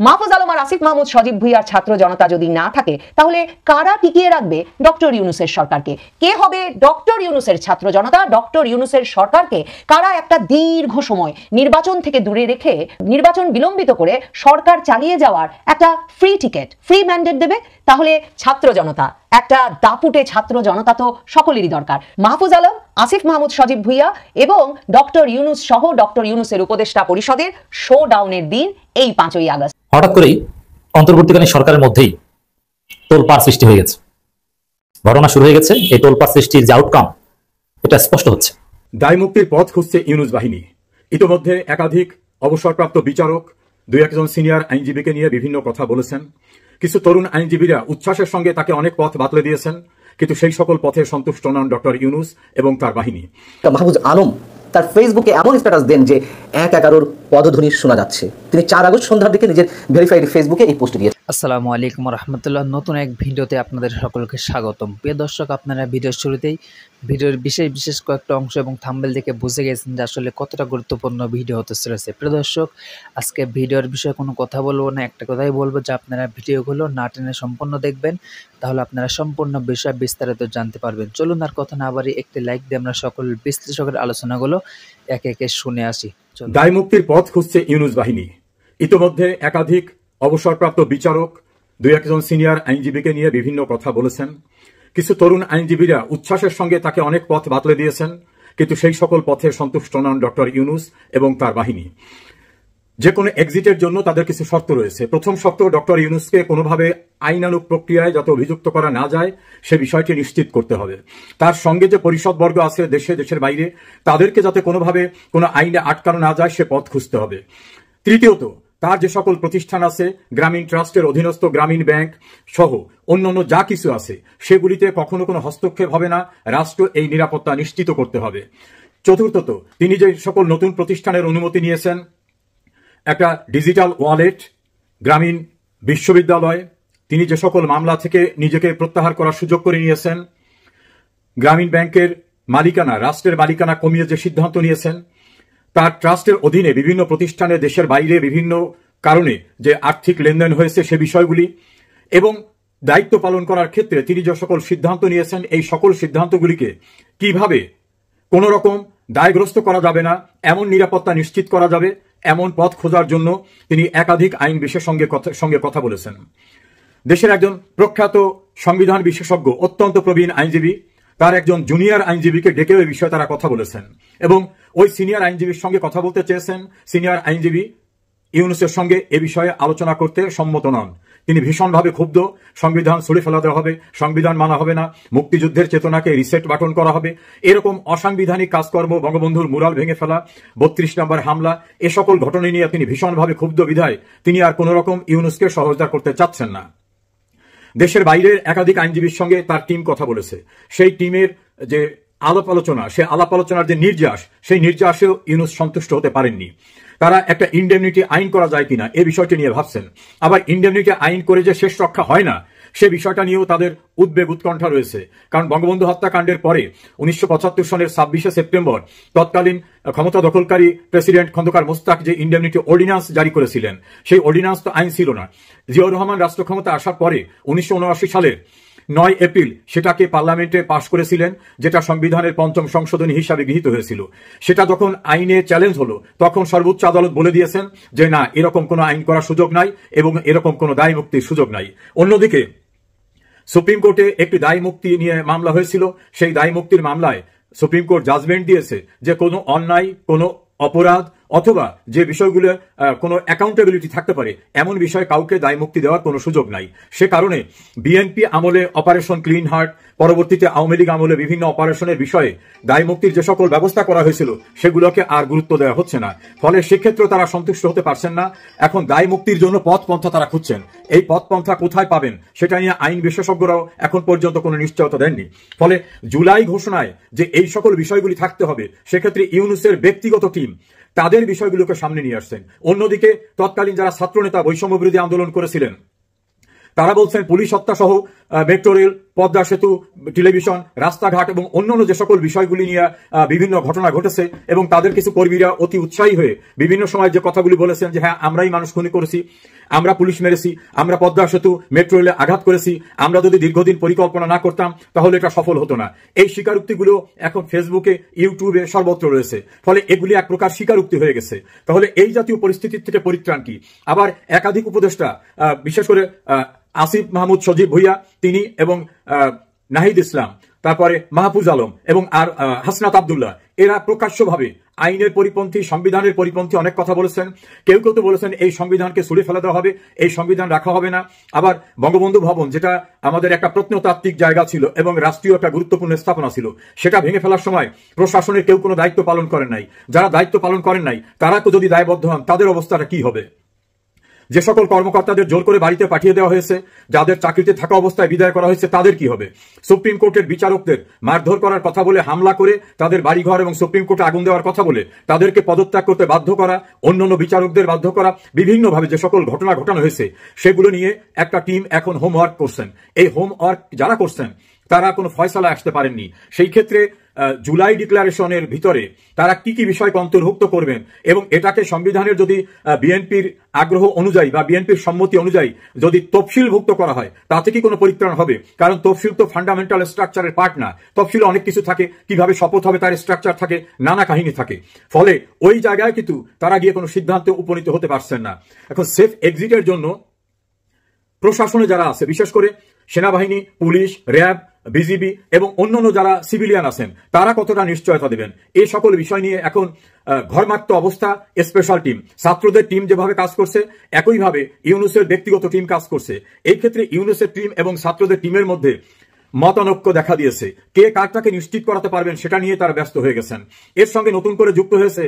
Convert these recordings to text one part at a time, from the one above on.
মাহফুজ আলম আর আসিফ মাহমুদ সজীব ভুঁইয়ার ছাত্র জনতা যদি না থাকে তাহলে কারা টিকিয়ে রাখবে ডক্টর ইউনূসের সরকারকে? কে হবে ডক্টর ইউনূসের ছাত্র জনতা? ডক্টর ইউনূসের সরকারকে কারা একটা দীর্ঘ সময় নির্বাচন থেকে দূরে রেখে নির্বাচন বিলম্বিত করে সরকার চালিয়ে যাওয়ার একটা ফ্রি টিকেট, ফ্রি ম্যান্ডেট দেবে? তাহলে ছাত্র জনতা, একটা দাপুটে ছাত্র জনতা তো সকলেরই দরকার। মাহফুজ আলম, আসিফ মাহমুদ সজীব ভুঁইয়া এবং ডক্টর ইউনূস সহ ডক্টর ইউনূসের উপদেষ্টা পরিষদের শো ডাউনের দিন এই 5ই আগস্ট। হঠাৎ করেই অন্তর্বর্তীকালীন সরকারের মধ্যেই তোলপাড় সৃষ্টি হয়ে গেছে, ঘটনা শুরু হয়ে গেছে। এই তোলপাড় সৃষ্টির যে আউটকাম এটা স্পষ্ট হচ্ছে। দায় মুক্তির পথ খুঁজছে ইউনূস বাহিনী। ইতোমধ্যে একাধিক অবসরপ্রাপ্ত বিচারক, 2-1 সিনিয়র আইনজীবীকে নিয়ে বিভিন্ন কথা বলেছেন। কিছু তরুণ আইনজীবীরা উচ্ছ্বাসের সঙ্গে তাকে অনেক পথ বাতলে দিয়েছেন, কিন্তু সেই সকল পথে সন্তুষ্ট নন ডক্টর ইউনূস এবং তার বাহিনী। মাহফুজ আলম তার ফেসবুকে এমন স্ট্যাটাস দেন যে 1-11 পদধ্বনি শোনা যাচ্ছে। তিনি 4 আগস্ট সন্ধ্যার দিকে নিজের ভেরিফাইড ফেসবুকে এই পোস্ট দিয়েছেন। আসসালামু আলাইকুম রহমতুল্লাহ। নতুন এক ভিডিওতে আপনাদের সকলকে স্বাগতম। প্রিয় দর্শক, আপনারা ভিডিওর শুরুতেই ভিডিওর বিশেষ কয়েকটা অংশ এবং থাম্বনেল দেখে বুঝে গেছেন যে আসলে কতটা গুরুত্বপূর্ণ ভিডিও হতে চলেছে। প্রিয় দর্শক, আজকে ভিডিওর বিষয়ে কোনো কথা বলবো না, একটা কথাই বলবো যে আপনারা ভিডিওগুলো না টেনে সম্পূর্ণ দেখবেন, তাহলে আপনারা সম্পূর্ণ বিষয় বিস্তারিত জানতে পারবেন। চলুন আর কথা না বাড়ি একটি লাইক দিয়ে আমরা সকল বিশ্লেষকের আলোচনাগুলো একে একে শুনে আসি। দায় মুক্তির পথ খুঁজছে ইউনূস বাহিনী। ইতোমধ্যে একাধিক অবসরপ্রাপ্ত বিচারক, 2-1 সিনিয়র আইনজীবীকে নিয়ে বিভিন্ন কথা বলেছেন। কিছু তরুণ আইনজীবীরা উচ্ছ্বাসের সঙ্গে তাকে অনেক পথ বাতলে দিয়েছেন, কিন্তু সেই সকল পথে সন্তুষ্ট নন ডক্টর ইউনূস এবং তার বাহিনী। যে কোনো এক্সিটের জন্য তাদের কিছু শর্ত রয়েছে। প্রথম শর্ত, ডক্টর ইউনূসকে কোনোভাবে আইনানুগ প্রক্রিয়ায় যাতে অভিযুক্ত করা না যায় সে বিষয়টি নিশ্চিত করতে হবে। তার সঙ্গে যে পরিষদবর্গ আছে দেশের বাইরে, তাদেরকে যাতে কোনোভাবে কোনো আইনে আটকানো না যায় সে পথ খুঁজতে হবে। তৃতীয়ত, তার যে সকল প্রতিষ্ঠান আছে, গ্রামীণ ট্রাস্টের অধীনস্থ গ্রামীণ ব্যাংক সহ অন্যান্য যা কিছু আছে, সেগুলিতে কখনো কোনো হস্তক্ষেপ হবে না। রাষ্ট্র এই নিরাপত্তা নিশ্চিত করতে হবে। চতুর্থত, তিনি যে সকল নতুন প্রতিষ্ঠানের অনুমতি নিয়েছেন, একটা ডিজিটাল ওয়ালেট, গ্রামীণ বিশ্ববিদ্যালয়, তিনি যে সকল মামলা থেকে নিজেকে প্রত্যাহার করার সুযোগ করে নিয়েছেন, গ্রামীণ ব্যাংকের মালিকানা, রাষ্ট্রের মালিকানা কমিয়ে যে সিদ্ধান্ত নিয়েছেন, তার ট্রাস্টের অধীনে বিভিন্ন প্রতিষ্ঠানে দেশের বাইরে বিভিন্ন কারণে যে আর্থিক লেনদেন হয়েছে সে বিষয়গুলি, এবং দায়িত্ব পালন করার ক্ষেত্রে তিনি যে সকল সিদ্ধান্ত নিয়েছেন, এই সকল সিদ্ধান্তগুলিকে কিভাবে কোনো রকম দায়গ্রস্ত করা যাবে না, এমন নিরাপত্তা নিশ্চিত করা যাবে, এমন পথ খোঁজার জন্য তিনি একাধিক আইন বিশেষজ্ঞের সঙ্গে কথা বলেছেন। দেশের একজন প্রখ্যাত সংবিধান বিশেষজ্ঞ, অত্যন্ত প্রবীণ আইনজীবী, তার একজন জুনিয়র আইনজীবীকে ডেকেও এই বিষয়ে তারা কথা বলেছেন এবং ওই সিনিয়র আইনজীবীর সঙ্গে কথা বলতে চেয়েছেন। সিনিয়র আইনজীবী ইউনূসের সঙ্গে এ বিষয়ে আলোচনা করতে সম্মত নন। তিনি ভীষণভাবে ক্ষুব্ধ। সংবিধান ছুড়ে ফেলা দেওয়া হবে, সংবিধান মানা হবে না, মুক্তিযুদ্ধের চেতনাকে রিসেট বাটন করা হবে, এরকম অসাংবিধানিক কাজকর্ম, বঙ্গবন্ধুর মুরাল ভেঙে ফেলা, 32 নম্বর হামলা, এ সকল ঘটনা নিয়ে তিনি ভীষণভাবে ক্ষুব্ধ বিধায় তিনি আর কোন রকম ইউনূসকে সহযোগিতা করতে চাচ্ছেন না। দেশের বাইরের একাধিক আইনজীবীর সঙ্গে তার টিম কথা বলেছে। সেই টিমের যে আলাপ আলোচনা, সে আলাপ আলোচনার যে নির্যাস, সেই নির্যাসেও ইউনূস সন্তুষ্ট হতে পারেননি। তারা একটা ইনডেমনিটি আইন করা যায় কিনা এ বিষয়টি নিয়ে ভাবছেন। আবার ইনডেমনিটি আইন করে যে শেষ রক্ষা হয় না সে বিষয়টা নিয়েও তাদের উদ্বেগ উৎকণ্ঠা রয়েছে। কারণ বঙ্গবন্ধু হত্যাকাণ্ডের পরে 1975 সনের 26শে সেপ্টেম্বর তৎকালীন ক্ষমতা দখলকারী প্রেসিডেন্ট খন্দকার মোস্তাক যে ইনডেমনিটি অর্ডিন্যান্স জারি করেছিলেন, সেই অর্ডিন্যান্স তো আইন ছিল না। জিয়াউর রহমান রাষ্ট্র ক্ষমতা আসার পরে 1979 সালের 9 এপ্রিল সেটাকে পার্লামেন্টে পাশ করেছিলেন, যেটা সংবিধানের 5ম সংশোধনী হিসাবে গৃহীত হয়েছিল। সেটা যখন আইনে চ্যালেঞ্জ হলো তখন সর্বোচ্চ আদালত বলে দিয়েছেন যে না, এরকম কোনো আইন করার সুযোগ নাই এবং এরকম কোনো দায় মুক্তির সুযোগ নাই। অন্যদিকে সুপ্রিম কোর্টে একটি দায় মুক্তি নিয়ে মামলা হয়েছিল। সেই দায় মুক্তির মামলায় সুপ্রিম কোর্ট জাজমেন্ট দিয়েছে যে কোনো অন্যায়, কোনো অপরাধ অথবা যে বিষয়গুলো কোনো অ্যাকাউন্টেবিলিটি থাকতে পারে এমন বিষয়ে কাউকে দায় মুক্তি দেওয়ার কোনো সুযোগ নাই। সে কারণে বিএনপি আমলে অপারেশন ক্লিন হার্ট, পরবর্তীতে আওয়ামী লীগ আমলে বিভিন্ন অপারেশনের বিষয়ে দায় মুক্তির যে সকল ব্যবস্থা করা হয়েছিল সেগুলোকে আর গুরুত্ব দেওয়া হচ্ছে না। ফলে সেক্ষেত্রে তারা সন্তুষ্ট হতে পারছেন না। এখন দায় মুক্তির জন্য পথপন্থা তারা খুঁজছেন। এই পথপন্থা কোথায় পাবেন সেটা নিয়ে আইন বিশেষজ্ঞরাও এখন পর্যন্ত কোনো নিশ্চয়তা দেননি। ফলে জুলাই ঘোষণায় যে এই সকল বিষয়গুলি থাকতে হবে, সেক্ষেত্রে ইউনূসের ব্যক্তিগত টিম তাদের বিষয়গুলোকে সামনে নিয়ে আসছেন। অন্যদিকে তৎকালীন যারা ছাত্রনেতা বৈষম্য বিরোধী আন্দোলন করেছিলেন তারা বলছেন পুলিশ হত্যা সহ মেট্রো রেল, পদ্মা সেতু, টেলিভিশন, রাস্তাঘাট এবং অন্যান্য যে সকল বিষয়গুলি নিয়ে বিভিন্ন ঘটনা ঘটেছে এবং তাদের কিছু কর্মীরা অতি উৎসাহী হয়ে বিভিন্ন সময় যে কথাগুলি বলেছেন যে হ্যাঁ আমরাই মানুষ খুন করেছি, আমরা পুলিশ মেরেছি, আমরা পদ্মা সেতু মেট্রো রেলে আঘাত করেছি, আমরা যদি দীর্ঘদিন পরিকল্পনা না করতাম তাহলে এটা সফল হতো না। এই স্বীকারোক্তিগুলো এখন ফেসবুকে, ইউটিউবে সর্বত্র রয়েছে, ফলে এগুলি এক প্রকার স্বীকারোক্তি হয়ে গেছে। তাহলে এই জাতীয় পরিস্থিতির থেকে পরিত্রাণ কি? আবার একাধিক উপদেষ্টা, বিশেষ করে আসিফ মাহমুদ সজীব ভুইয়া তিনি এবং নাহিদ ইসলাম, তারপরে মাহফুজ আলম এবং আর হাসনাত আব্দুল্লাহ, এরা প্রকাশ্যভাবে আইনের পরিপন্থী, সংবিধানের পরিপন্থী অনেক কথা বলেছেন। কেউ কেউ তো বলেছেন এই সংবিধানকে ছুঁড়ে ফেলে দেওয়া হবে, এই সংবিধান রাখা হবে না। আবার বঙ্গবন্ধু ভবন, যেটা আমাদের একটা প্রত্নতাত্ত্বিক জায়গা ছিল এবং রাষ্ট্রীয় একটা গুরুত্বপূর্ণ স্থাপনা ছিল, সেটা ভেঙে ফেলার সময় প্রশাসনের কেউ কোনো দায়িত্ব পালন করেন নাই। যারা দায়িত্ব পালন করেন নাই তারা তো যদি দায়বদ্ধ হন, তাদের অবস্থাটা কি হবে? যে সকল কর্মকর্তাদের জোর করে বাড়িতে পাঠিয়ে দেওয়া হয়েছে, যাদের চাকরিতে থাকা অবস্থায় বিদায় করা হয়েছে, তাদের কি হবে? সুপ্রিম কোর্টের বিচারকদের মারধর করার কথা বলে হামলা করে তাদের বাড়িঘর এবং সুপ্রিম কোর্টে আগুন দেওয়ার কথা বলে তাদেরকে পদত্যাগ করতে বাধ্য করা, অন্যান্য বিচারকদের বাধ্য করা, বিভিন্নভাবে যে সকল ঘটনা ঘটানো হয়েছে সেগুলো নিয়ে একটা টিম এখন হোমওয়ার্ক করছেন। এই হোমওয়ার্ক যারা করছেন তারা কোনো ফয়সালা আসতে পারেননি। সেই ক্ষেত্রে জুলাই ডিক্লারেশনের ভিতরে তারা কি কি বিষয়কে অন্তর্ভুক্ত করবেন এবং এটাকে সংবিধানের যদি বিএনপির আগ্রহ অনুযায়ী বা বিএনপির সম্মতি অনুযায়ী যদি তফসিলভুক্ত করা হয়, তাতে কি কোনো পরিত্রাণ হবে? কারণ তফসিল তো ফান্ডামেন্টাল স্ট্রাকচারের পার্ট না। তফসিলে অনেক কিছু থাকে, কিভাবে শপথ হবে তার স্ট্রাকচার থাকে, নানা কাহিনী থাকে। ফলে ওই জায়গায় কিন্তু তারা গিয়ে কোনো সিদ্ধান্তে উপনীত হতে পারছেন না। এখন সেফ এক্সিটের জন্য প্রশাসনে যারা আছে, বিশেষ করে সেনাবাহিনী, পুলিশ, র্যাব, বিজিবি এবং অন্যান্য যারা সিভিলিয়ান আছেন, তারা কতটা নিশ্চয়তা দেবেন, এই সকল বিষয় নিয়ে এখন ঘরমাক্ত অবস্থা। স্পেশাল টিম, ছাত্রদের টিম যেভাবে কাজ করছে, একইভাবে ইউনূসের ব্যক্তিগত টিম কাজ করছে। এই ক্ষেত্রে ইউনূসের টিম এবং ছাত্রদের টিমের মধ্যে মতানৈক্য দেখা দিয়েছে। কে কারটাকে নিশ্চিত করাতে পারবেন সেটা নিয়ে তারা ব্যস্ত হয়ে গেছেন। এর সঙ্গে নতুন করে যুক্ত হয়েছে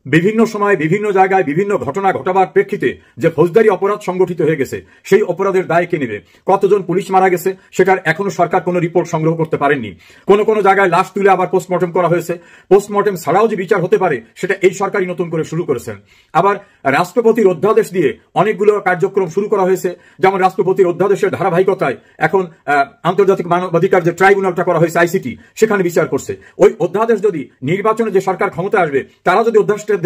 বিভিন্ন সময় বিভিন্ন জায়গায় বিভিন্ন ঘটনা ঘটাবার প্রেক্ষিতে যে ফৌজদারি অপরাধ সংগঠিত হয়ে গেছে, সেই অপরাধের দায় কে নেবে? কতজন পুলিশ মারা গেছে সেটার এখনো সরকার কোনো রিপোর্ট সংগ্রহ করতে পারেননি। কোন কোন জায়গায় লাশ তুলে আবার পোস্টমর্টম করা হয়েছে। পোস্টমর্টম ছাড়াও যে বিচার হতে পারে সেটা এই সরকারই নতুন করে শুরু করেছেন। আবার রাষ্ট্রপতির অধ্যাদেশ দিয়ে অনেকগুলো কার্যক্রম শুরু করা হয়েছে। যেমন রাষ্ট্রপতির অধ্যাদেশের ধারাবাহিকতায় এখন আন্তর্জাতিক মানবাধিকার যে ট্রাইব্যুনালটা করা হয়েছে আইসিটি, সেখানে বিচার করছে। ওই অধ্যাদেশ যদি নির্বাচনে যে সরকার ক্ষমতা আসবে তারা যদি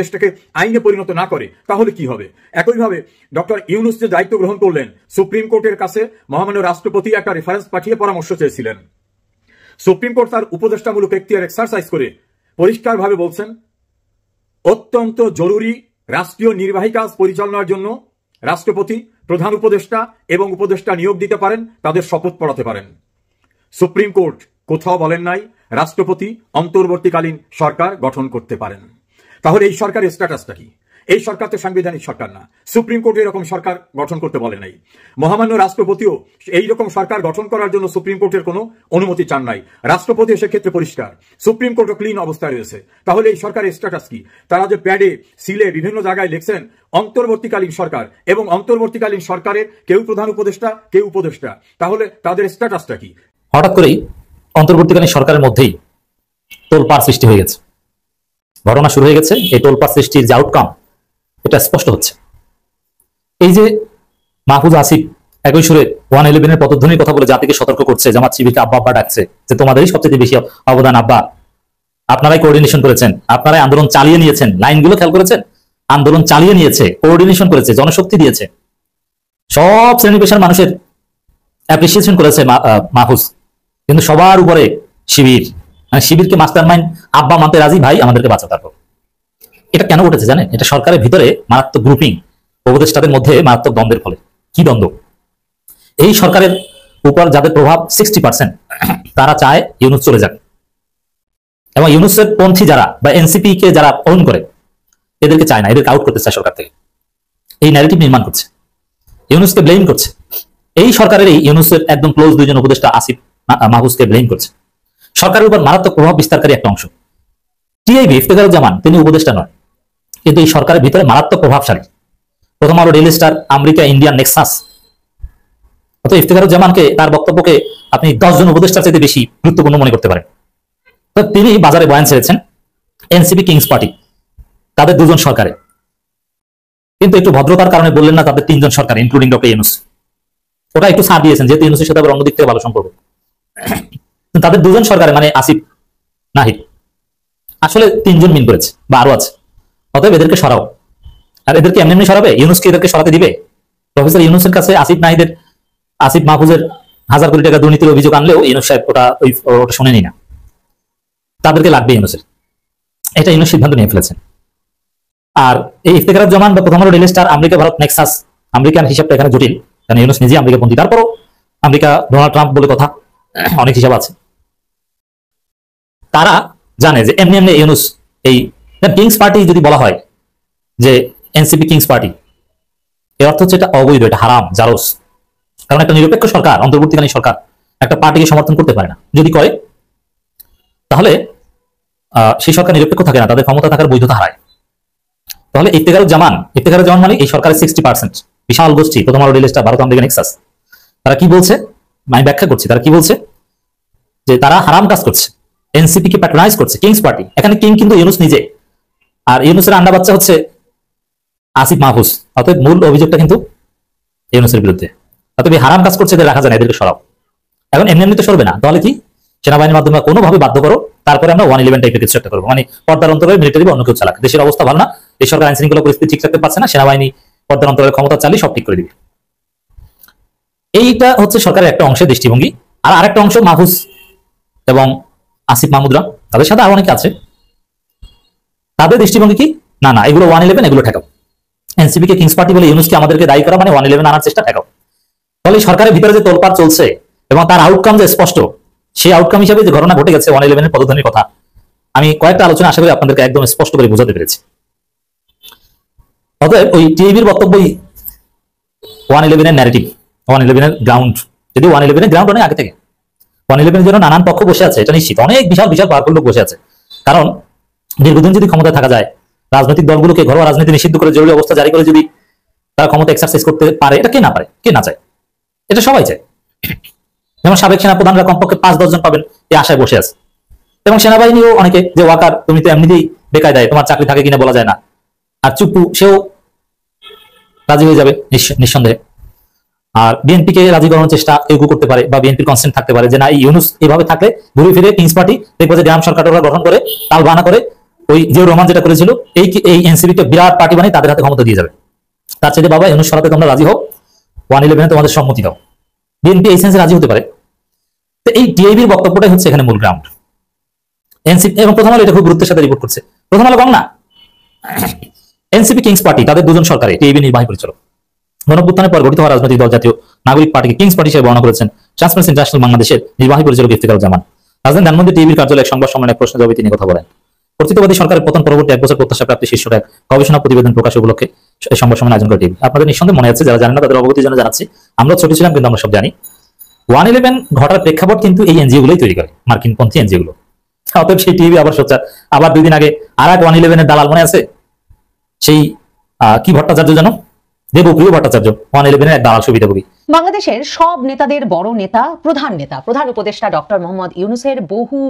দেশটাকে আইনে পরিণত না করে তাহলে কি হবে? একইভাবে ডক্টর ইউনূস যে দায়িত্ব গ্রহণ করলেন, সুপ্রিম কোর্টের কাছে মহামান্য রাষ্ট্রপতি একটা রেফারেন্স পাঠিয়ে পরামর্শ চেয়েছিলেন। সুপ্রিম কোর্ট তার উপদেষ্টামূলক এখতিয়ার এক্সারসাইজ করে পরিষ্কারভাবে বলছেন, অত্যন্ত জরুরি রাষ্ট্রীয় নির্বাহী কাজ পরিচালনার জন্য রাষ্ট্রপতি প্রধান উপদেষ্টা এবং উপদেষ্টা নিয়োগ দিতে পারেন, তাদের শপথ পড়াতে পারেন। সুপ্রিম কোর্ট কোথাও বলেন নাই রাষ্ট্রপতি অন্তর্বর্তীকালীন সরকার গঠন করতে পারেন। তাহলে এই সরকারের স্ট্যাটাসটা কি? এই সরকার তো সাংবিধানিক সরকার না। সুপ্রিম কোর্ট এরকম সরকার গঠন করতে বলে নাই। মহামান্য রাষ্ট্রপতিও এইরকম সরকার গঠন করার জন্য সুপ্রিম কোর্টের কোনো অনুমতি চান নাই। রাষ্ট্রপতি সেক্ষেত্রে পরিষ্কার, সুপ্রিম কোর্টও ক্লিন অবস্থায় রয়েছে। তাহলে এই সরকারের স্ট্যাটাস কি? তারা যে প্যাডে সিলে বিভিন্ন জায়গায় লিখছেন অন্তর্বর্তীকালীন সরকার, এবং অন্তর্বর্তীকালীন সরকারের কেউ প্রধান উপদেষ্টা, কেউ উপদেষ্টা, তাহলে তাদের স্ট্যাটাসটা কি? হঠাৎ করেই অন্তর্বর্তীকালীন সরকারের মধ্যেই তোলপাড় সৃষ্টি হয়ে গেছে, ঘটনা শুরু হয়ে গেছে। এই তোলপাড় সৃষ্টির যে আউটকাম, এটা স্পষ্ট হচ্ছে। এই যে মাহফুজ আসিফ একই সুরে 111 এর পদধ্বনির কথা বলে জাতিকে সতর্ক করছে, জামাত শিবিরকে আব্বা আব্বা ডাকছে, যে তোমাদেরই সবচেয়ে বেশি অবদান আব্বা, আপনারাই কোঅর্ডিনেশন করেছেন, আপনারাই আন্দোলন চালিয়ে নিয়েছেন। লাইনগুলো খেয়াল করেছেন? আন্দোলন চালিয়ে নিয়েছে, কোঅর্ডিনেশন করেছে, জনশক্তি দিয়েছে, সব শ্রেণী পেশার মানুষের অ্যাপ্রিসিয়েশন করেছে মাহফুজ। কিন্তু সবার উপরে শিবির, মানে শিবিরকে মাস্টার মাইন্ড আব্বা মানতে রাজি, ভাই আমাদেরকে বাঁচা। তারপর এটা কেন ঘটেছে জানেন? এটা সরকারের ভিতরে মারাত্মক গ্রুপিং, উপদেষ্টাদের মধ্যে মারাত্মক দ্বন্দ্বের ফলে। কি দ্বন্দ্ব? এই সরকারের উপর যাদের প্রভাব 60%, তারা চায় ইউনূস চলে যাক, এবং ইউনূসের পন্থী যারা বা এনসিপি কে যারা ওন করে, এদেরকে চায় না, এদেরকে আউট করতে চায় সরকার থেকে। এই ন্যারেটিভ নির্মাণ করছে, ইউনূসকে ব্লেম করছে। এই সরকারের এই ইউনূসের একদম ক্লোজ দুইজন উপদেষ্টা আসিফ মাহফুজকে ব্লেম করছে। সরকারের উপর মারাত্মক প্রভাব বিস্তারকারী একটা অংশ টিআইবি ইফতেখারুজ্জামান, তিনি উপদেষ্টা নয়, কিন্তু এই সরকারের ভিতরে মারাত্মক প্রভাবশালী। প্রথম আলো, daily star, America, Indian Nexus, অত ইফতেখারুজ্জামানকে, তার বক্তব্যকে আপনি 10 জন উপদেষ্টার চাইতে বেশি গুরুত্বপূর্ণ মনে করতে পারেন। তো তিনি বাজারে বয়ান ছেড়েছেন এনসিপি কিংস পার্টি, তাদের 2 জন সরকারে, কিন্তু একটু ভদ্রতার কারণে বললেন না তাদের 3 জন সরকার, ইনক্লুডিং ডক্টর ইউনূস। ওটা একটু ছাড় দিয়েছেন, যেহেতু ইউনূসের সাথে আবার অন্য দিক থেকে ভালো সম্পর্ক। তাদের দুজন সরকারে মানে আসিফ নাহিদ আসলে 3 জন মিন করেছে বা আরো আছে, অতএব এদেরকে সরাও। আর এদেরকে এমনি এমনি সরাবে? ইউনূসকে এদেরকে সরাতে দিবে? প্রফেসর ইউনূসের কাছে আসিফ মাহফুজের 1000 কোটি টাকা দুর্নীতির অভিযোগ আনলেও ইউনূস সাহেব ওটা শুনেনি না। তাদেরকে লাগবে ইউনূসের, এটা ইউনূস সিদ্ধান্ত নিয়ে ফেলেছেন। আর এই ইফতেখারুজ্জামান বা প্রথম আলো daily star America Bharat Nexus, American হিসাবটা এখানে জটিল, কারণ ইউনূস নিজে আমেরিকাপন্থী, তারপরও আমেরিকা ডোনাল্ড ট্রাম্প বলে কথা, অনেক হিসাব আছে। তারা জানে যে এমনি এমনি ইউনূস এই কিংস পার্টি যদি বলা হয় যে এনসিপি কিংস পার্টি, এর অর্থ হচ্ছে এটা অবৈধ, এটা হারাম, জারজ। কারণ একটা নিরপেক্ষ সরকার, অন্তর্বর্তীকালীন সরকার একটা পার্টিকে সমর্থন করতে পারে না। যদি করে তাহলে সেই সরকার নিরপেক্ষ থাকে না, তাদের ক্ষমতা থাকার বৈধতা হারায়। তাহলে ইফতেখারুজ্জামান মানে এই সরকারের 60%, বিশাল গোষ্ঠী প্রথম আলো daily star, Bharat America Nexus, তারা কি বলছে আমি ব্যাখ্যা করছি। তারা কি বলছে যে তারা হারাম কাজ করছে, এনসিপি কে প্যাট্রোনাইজ করছে কিংস পার্টি। এখানে কিং কিন্তু ইউনূস নিজে, আর ইউনূসের আন্ডা বাচ্চা হচ্ছে আসিফ মাহফুজ। অতএব মূল অভিযোগটা কিন্তু ইউনূসের বিরুদ্ধে। অতএব হারাম কাজ করছে, এদের রাখা যায় না, এদেরকে সরাও। এখন এমনি এমনি তো সরবে না, তাহলে কি সেনাবাহিনীর মাধ্যমে কোনোভাবে বাধ্য করো, তারপরে আমরা 111 টাইপের কিছু একটা করবো, মানে পর্দার অন্তরে মিলিটারি বা অন্য কেউ চালাক। দেশের অবস্থা ভালো না, এই সরকার আইন শৃঙ্খলা পরিস্থিতি ঠিক রাখতে পারছে না, সেনাবাহিনী পর্দার অন্তরের ক্ষমতা চালিয়ে সব ঠিক করে দিবে। এইটা হচ্ছে সরকারের একটা অংশের দৃষ্টিভঙ্গি। আর আরেকটা অংশ মাহফুজ এবং আসিফ মাহমুদরা, তাদের সাথে আরো অনেকে আছে, তাদের দৃষ্টিভঙ্গি কি, না না এগুলো 111, এগুলো ঠেকাও। এনসিপি কে কিংস পার্টি বলে ইউনূসকে আমাদেরকে দায়ী করা মানে 111 আনার চেষ্টা ঠেকাও। ফলে সরকারের ভিতরে যে তোলপাড় চলছে এবং তার আউটকাম যে স্পষ্ট, সেই আউটকাম হিসেবে যে ঘটনা ঘটে গেছে 111 এর পদধ্বনির কথা, আমি কয়েকটা আলোচনা আশা করি আপনাদেরকে একদম স্পষ্ট করে বোঝাতে পেরেছি। অতএব ওই টিভির বক্তব্যই 111 এর ন্যারেটিভ, 111 এর গ্রাউন্ড। যদি 111 এর গ্রাউন্ড অনেক আগে থেকে, 111 এর জন্য নানান পক্ষ বসে আছে, এটা নিশ্চিত, অনেক বিশাল বিশাল পাওয়ারফুল লোক বসে আছে। কারণ দীর্ঘদিন যদি ক্ষমতায় থাকা যায়, রাজনৈতিক দলগুলোকে ঘরোয়া রাজনীতি নিষিদ্ধ করে জরুরি অবস্থা জারি করে যদি তারা ক্ষমতা এক্সারসাইজ করতে পারে, এটা কে না পারে, কে না চায়? এটা সবাই চায়। যেমন সাবেক সেনাপ্রধানরা কমপক্ষে 5-10 জন পাবেন এই আশায় বসে আছে, এবং সেনাবাহিনীও অনেকে, যে ওয়াকার তুমি তো এমনিতেই বেকায়দায়, তোমার চাকরি থাকে কিনা বলা যায় না, আর চুপ্পু সেও রাজি হয়ে যাবে নিঃসন্দেহে। আর বিএনপি কে রাজি করানোর চেষ্টা কেউ করতে পারে, বা বিএনপির কনসেন্ট থাকতে পারে যে না, এই ইউনূস এইভাবে থাকলে ঘুরে ফিরে কিংস পার্টি দেখবো যে গ্রাম সরকার গঠন করে তাল বানা করে ওই জিয়াউর রহমান যেটা করেছিল, এই এনসিপি কে বিরাট পার্টি বানিয়ে তাদের হাতে ক্ষমতা দিয়ে যাবে। তার চাইতে বাবা ইউনূস সরাতে তোমরা রাজি হও, 111 তোমাদের সম্মতি দাও। বিএনপি এই সেন্সে রাজি হতে পারে। তো এই টিআইবির বক্তব্যটাই হচ্ছে এখানে মূল গ্রাউন্ড। এনসিপি এবং প্রথম আলো এটা খুব গুরুত্বের সাথে রিপোর্ট করছে। প্রথম আলো গণনা, এনসিপি কিংস পার্টি তাদের দুজন সরকারে টিআইবি নির্বাহী পরিচালক। গণঅভ্যুত্থানের পর গঠিত হওয়া রাজনৈতিক দল জাতীয় নাগরিক পার্টিকে কিংস পার্টি হিসেবে বর্ণনা করেছেন ট্রান্সপারেন্সি ইন্টারন্যাশনাল বাংলাদেশের নির্বাহী পরিচালক ইফতেখারুজ্জামান। রাজধানী ধানমন্ডি টিভির কার্যালয়ে সংবাদ সম্মেলনে প্রশ্ন জবাবে তিনি কথা বলেন। কর্তৃত্ববাদী সরকারের পতন পরবর্তী 1 বছর প্রত্যাশা প্রাপ্তি শীর্ষক এক গবেষণা প্রতিবেদন প্রকাশ উপলক্ষে এই সংবাদ সম্মেলন আয়োজন করে টিভি। আপনাদের নিঃসন্দেহে মনে আছে, যারা জানেন না তাদের অবগতির জন্য জানাচ্ছি, আমরা ছোট ছিলাম কিন্তু আমরা সব জানি 111 ঘটার প্রেক্ষাপট কিন্তু এই এনজিও গুলোই তৈরি করে, মার্কিন পন্থী এনজিও গুলো। অতএব সেই টিভি আবার সোচ্চার। আবার 2 দিন আগে আর এক 111 এর দালাল মনে আছে, সেই কি ভট্টাচার্য জানো, দেবপ্রিয় ভট্টাচার্য, 111 এর এক দালাল সুবিধাভোগী। বাংলাদেশের সব নেতাদের বড় নেতা, প্রধান উপদেষ্টা ডক্টর মোহাম্মদ ইউনূসের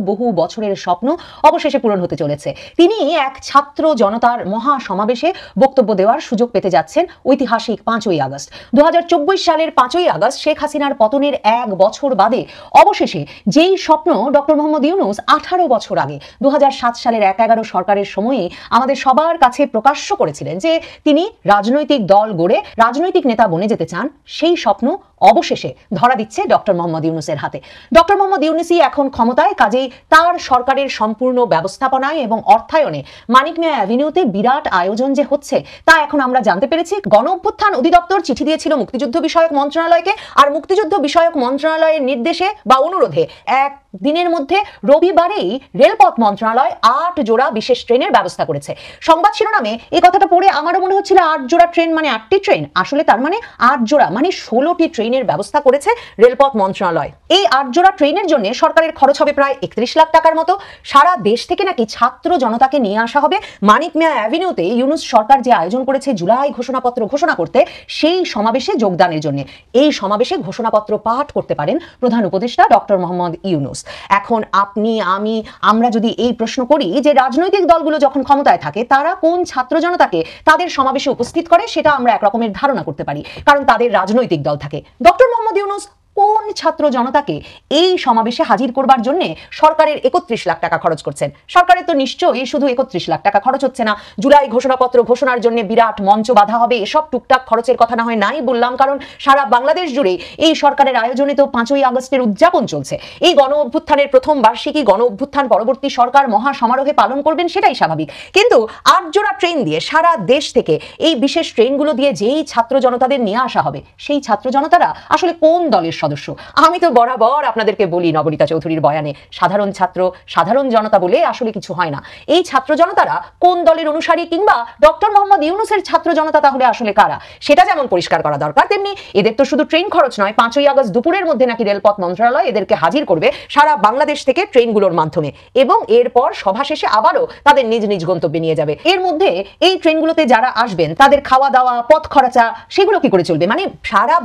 বহু বছরের স্বপ্ন অবশেষে পূরণ হতে চলেছে। তিনি এক ছাত্র জনতার মহা সমাবেশে বক্তব্য দেওয়ার সুযোগ পেতে যাচ্ছেন ঐতিহাসিক 5ই আগস্ট। 2024 সালের 5ই আগস্ট শেখ হাসিনার পতনের 1 বছর বাদে অবশেষে যেই স্বপ্ন ডক্টর মোহাম্মদ ইউনূস 18 বছর আগে 2007 সালের 1/11 সরকারের সময়ে আমাদের সবার কাছে প্রকাশ্য করেছিলেন যে তিনি রাজনৈতিক দল গড়ে রাজনৈতিক নেতা বনে যেতে চান, সেই স্বপ্ন অবশেষে ধরা দিচ্ছে ডক্টর মোহাম্মদ ইউনূসের হাতে। ডক্টর মোহাম্মদ ইউনূসই এখন ক্ষমতায়, কাজেই তার সরকারের সম্পূর্ণ ব্যবস্থাপনায় এবং অর্থায়নে মানিক মিয়া অ্যাভিনিউতে বিরাট আয়োজন যে হচ্ছে তা এখন আমরা জানতে পেরেছি। গণঅভ্যুত্থান অধিদপ্তর চিঠি দিয়েছিল মুক্তিযুদ্ধ বিষয়ক মন্ত্রণালয়কে, আর মুক্তিযুদ্ধ বিষয়ক মন্ত্রণালয়ের নির্দেশে বা অনুরোধে এক দিনের মধ্যে রবিবারেই রেলপথ মন্ত্রণালয় 8 জোড়া বিশেষ ট্রেনের ব্যবস্থা করেছে। সংবাদ শিরোনামে এই কথাটা পড়ে আমারও মনে হচ্ছিল 8 জোড়া ট্রেন মানে 8টি ট্রেন, আসলে তার মানে 8 জোড়া মানে 16টি ট্রেনের ব্যবস্থা করেছে রেলপথ মন্ত্রণালয়। এই 8 জোড়া ট্রেনের জন্য সরকারের খরচ হবে প্রায় 31 লাখ টাকার মতো। সারা দেশ থেকে নাকি ছাত্র জনতাকে নিয়ে আসা হবে মানিক মিয়া অ্যাভিনিউতে ইউনূস সরকার যে আয়োজন করেছে জুলাই ঘোষণাপত্র ঘোষণা করতে, সেই সমাবেশে যোগদানের জন্য। এই সমাবেশে ঘোষণাপত্র পাঠ করতে পারেন প্রধান উপদেষ্টা ডক্টর মোহাম্মদ ইউনূস। এখন আপনি আমরা যদি এই প্রশ্ন করি যে রাজনৈতিক দলগুলো যখন ক্ষমতায় থাকে তারা কোন ছাত্র জনতাকে তাদের সমাবেশে উপস্থিত করে, সেটা আমরা এক রকমের ধারণা করতে পারি, কারণ তাদের রাজনৈতিক দল থাকে। ডক্টর মোহাম্মদ ইউনূস কোন ছাত্র জনতাকে এই সমাবেশে হাজির করবার জন্য সরকারের 31 লাখ টাকা খরচ করছেন? সরকারের তো নিশ্চয়ই শুধু 31 লাখ টাকা খরচ হচ্ছে না। জুলাই ঘোষণাপত্র ঘোষণার জন্য বিরাট মঞ্চ বাঁধা হবে, এসব টুকটাক খরচের কথা না হয় নাই বললাম, কারণ সারা বাংলাদেশ জুড়ে এই সরকারের আয়োজনে তো 5ই আগস্টের উদযাপন চলছে। এই গণ অভ্যুত্থানের প্রথম বার্ষিকী গণ অভ্যুত্থান পরবর্তী সরকার মহা সমারোহে পালন করবেন, সেটাই স্বাভাবিক। কিন্তু 8 জোড়া ট্রেন দিয়ে সারা দেশ থেকে এই বিশেষ ট্রেনগুলো দিয়ে যেই ছাত্র জনতাদের নিয়ে আসা হবে, সেই ছাত্র জনতারা আসলে কোন দলের সদস্য? আমি তো বরাবর আপনাদেরকে বলি নবনীতা চৌধুরীর বয়ানে, সাধারণ ছাত্র সাধারণ জনতা বলে আসলে কিছু হয় না। এই ছাত্র জনতারা কোন দলের অনুসারী কিংবা ডক্টর মোহাম্মদ ইউনূসের ছাত্র জনতা তাহলে আসলে কারা, সেটা যেমন পরিষ্কার করা দরকার, তেমনি এদের তো শুধু ট্রেন খরচ নয়, 5ই আগস্ট দুপুরের মধ্যে নাকি রেলপথ মন্ত্রণালয় এদেরকে হাজির করবে সারা বাংলাদেশ থেকে ট্রেনগুলোর মাধ্যমে, এবং এরপর সভা শেষে আবারও তাদের নিজ নিজ গন্তব্যে নিয়ে যাবে। এর মধ্যে এই ট্রেনগুলোতে যারা আসবেন তাদের খাওয়া দাওয়া, পথ খরচা, সেগুলো কি করে চলবে? মানে সারা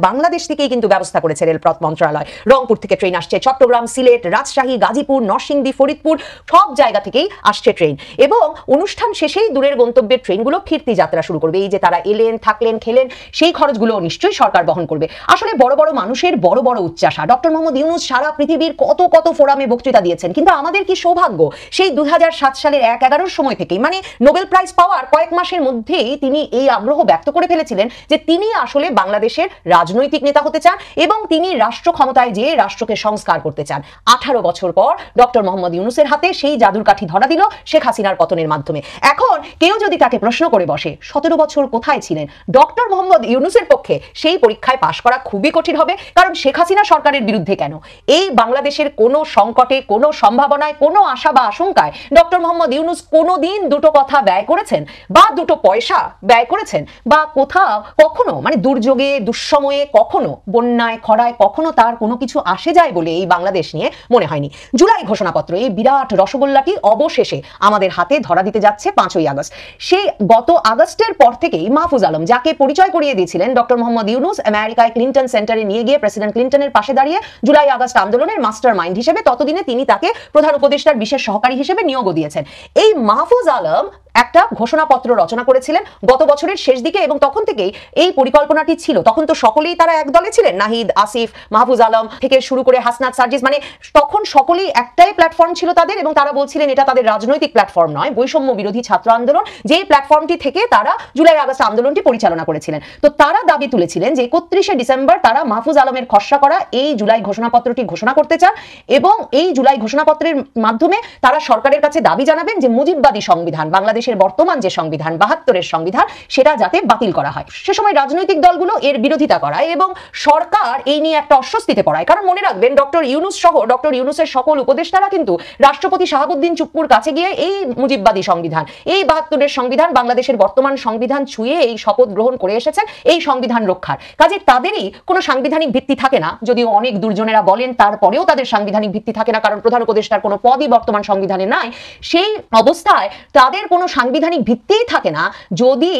বাংলাদেশ থেকেই কিন্তু ব্যবস্থা করেছে রেলপথ মন্ত্রণালয়। রংপুর থেকে ট্রেন আসছে, চট্টগ্রাম, সিলেট, রাজশাহী, গাজীপুর, নরসিংদী, ফরিদপুর, সব জায়গা থেকেই আসছে ট্রেন, এবং অনুষ্ঠান শেষেই দূরের গন্তব্যের ট্রেনগুলো ফিরতি যাত্রা শুরু করবে। এই যে তারা এলেন, থাকলেন, খেলেন, সেই খরচগুলো নিশ্চয়ই সরকার বহন করবে। আসলে বড় বড় মানুষের বড় বড় উচ্চাসা। ডক্টর মোহাম্মদ ইউনূস সারা পৃথিবীর কত ফোরামে বক্তৃতা দিয়েছেন, কিন্তু আমাদের কি সৌভাগ্য সেই 2007 সালের 1/11 সময় থেকেই, মানে নোবেল প্রাইজ পাওয়ার কয়েক মাসের মধ্যেই তিনি এই আগ্রহ ব্যক্ত করে ফেলেছিলেন যে তিনি আসলে বাংলাদেশের রাজনৈতিক নেতা হতে চান এবং তিনি রাষ্ট্র ক্ষমতায় যেয়ে রাষ্ট্রকে সংস্কার করতে চান। 18 বছর পর ডক্টর মোহাম্মদ ইউনূসের হাতে সেই জাদুর কাঠি ধরা দিল শেখ হাসিনার পতনের মাধ্যমে। এখন কেউ যদি তাকে প্রশ্ন করে বসে 17 বছর কোথায় ছিলেন, ডক্টর মোহাম্মদ ইউনূসের পক্ষে সেই পরীক্ষায় পাশ করা খুবই কঠিন হবে। কারণ শেখ হাসিনা সরকারের বিরুদ্ধে কেন, এই বাংলাদেশের কোনো সংকটে, কোনো সম্ভাবনায়, কোনো আশা বা আশঙ্কায় ডক্টর মোহাম্মদ ইউনূস কোনোদিন দুটো কথা ব্যয় করেছেন বা দুটো পয়সা ব্যয় করেছেন, বা কোথাও কখনো মানে দুর্যোগে, দুঃসময়ে, কখনো বন্যায়, খরায় কখনো তার কোনো কিছু আসে যায় বলে এই বাংলাদেশ নিয়ে মনে হয়নি। জুলাই ঘোষণাপত্র, এই বিরাট রসগোল্লাটি অবশেষে আমাদের হাতে ধরা দিতে যাচ্ছে 5ই আগস্ট। সেই গত আগস্টের পর থেকেই মাহফুজ আলম, যাকে পরিচয় করিয়ে দিয়েছিলেন ডক্টর মোহাম্মদ ইউনূস আমেরিকায় ক্লিন্টন সেন্টারে নিয়ে গিয়ে প্রেসিডেন্ট ক্লিন্টনের পাশে দাঁড়িয়ে জুলাই আগস্ট আন্দোলনের মাস্টার মাইন্ড হিসেবে, ততদিনে তিনি তাকে প্রধান উপদেষ্টার বিশেষ সহকারী হিসেবে নিয়োগও দিয়েছেন। এই মাহফুজ আলম একটা ঘোষণাপত্র রচনা করেছিলেন গত বছরের শেষ দিকে, এবং তখন থেকেই এই পরিকল্পনাটি ছিল। তখন তো সকলেই তারা এক দলে ছিলেন, নাহিদ, আসিফ, মাহফুজ আলম থেকে শুরু করে হাসনাত, সার্জিস, মানে তখন সকলেই একটাই প্ল্যাটফর্ম ছিল তাদের, এবং তারা বলছিলেন এটা তাদের রাজনৈতিক প্ল্যাটফর্ম নয়, বৈষম্য বিরোধী ছাত্র আন্দোলন, যেই প্ল্যাটফর্মটি থেকে তারা জুলাই আগস্ট আন্দোলনটি পরিচালনা করেছিলেন। তো তারা দাবি তুলেছিলেন যে 31শে ডিসেম্বর তারা মাহফুজ আলমের খসড়া করা এই জুলাই ঘোষণাপত্রটি ঘোষণা করতে চান, এবং এই জুলাই ঘোষণাপত্রের মাধ্যমে তারা সরকারের কাছে দাবি জানাবেন যে মুজিববাদী সংবিধান, বাংলাদেশের বর্তমান যে সংবিধান 72-এর সংবিধান, সেটা যাতে বাতিল করা হয়। সে সময় রাজনৈতিক দলগুলো এর বিরোধিতা করায় এবং সরকার এই নিয়ে একটা অস্বস্তিতে পড়ায়। কারণ মনে রাখবেন, ডক্টর ইউনূস সহ ডক্টর ইউনূসের সকল উপদেষ্টারা কিন্তু রাষ্ট্রপতি শাহাবুদ্দিন চুপ্পুর কাছে গিয়ে এই মুজিববাদী সংবিধান, এই 72-এর সংবিধান, বাংলাদেশের বর্তমান সংবিধান ছুঁয়ে এই শপথ গ্রহণ করে এসেছেন এই সংবিধান রক্ষার। কাজে তাদেরই কোনো সাংবিধানিক ভিত্তি থাকে না, যদিও অনেক দুর্জনেরা বলেন তারপরেও তাদের সাংবিধানিক ভিত্তি থাকে না, কারণ প্রধান উপদেষ্টার কোনো পদই বর্তমান সংবিধানে নাই। সেই অবস্থায় তাদের কোনো সাংবিধানিক ভিত্তিই থাকে না যদি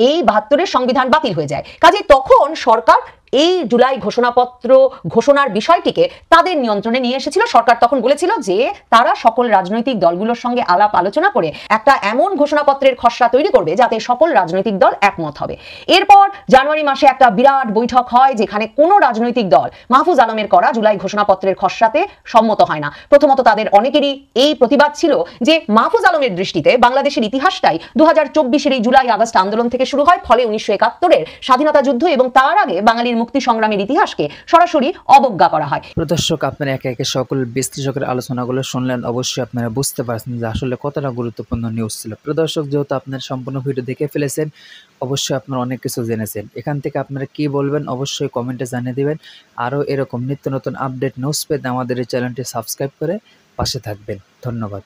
এই 72-এর সংবিধান বাতিল হয়ে যায়। কাজে তখন সরকার এই জুলাই ঘোষণাপত্র ঘোষণার বিষয়টিকে তাদের নিয়ন্ত্রণে নিয়ে এসেছিল। সরকার তখন বলেছিল যে তারা সকল রাজনৈতিক দলগুলোর সঙ্গে আলাপ আলোচনা করে একটা এমন ঘোষণাপত্রের খসড়া তৈরি করবে যাতে সকল রাজনৈতিক দল একমত হবে। এরপর জানুয়ারি মাসে একটা বিরাট বৈঠক হয়, যেখানে কোনো রাজনৈতিক দল মাহফুজ আলমের করা জুলাই ঘোষণাপত্রের খসড়াতে সম্মত হয় না। প্রথমত তাদের অনেকেরই এই প্রতিবাদ ছিল যে মাহফুজ আলমের দৃষ্টিতে বাংলাদেশের ইতিহাসটাই 2024-এর এই জুলাই আগস্ট আন্দোলন থেকে শুরু হয়, ফলে 1971-এর স্বাধীনতা যুদ্ধ এবং তার আগে বাঙালির মুক্তি সংগ্রামের ইতিহাসকে সরাসরি অবজ্ঞা করা হয়। দর্শক, আপনারা একে একে সকল বিশ্লেষকের আলোচনাগুলো শুনলেন, অবশ্যই আপনারা বুঝতে পারছেন যে আসলে কতটা গুরুত্বপূর্ণ নিউজ ছিল। দর্শক, যেহেতু আপনার সম্পূর্ণ ভিডিও দেখে ফেলেছেন, অবশ্যই আপনারা অনেক কিছু জেনেছেন। এখান থেকে আপনারা কি বলবেন অবশ্যই কমেন্টে জানিয়ে দিবেন। আরও এরকম নিত্য নতুন আপডেট নিউজ পেতে আমাদের এই চ্যানেলটি সাবস্ক্রাইব করে পাশে থাকবেন। ধন্যবাদ।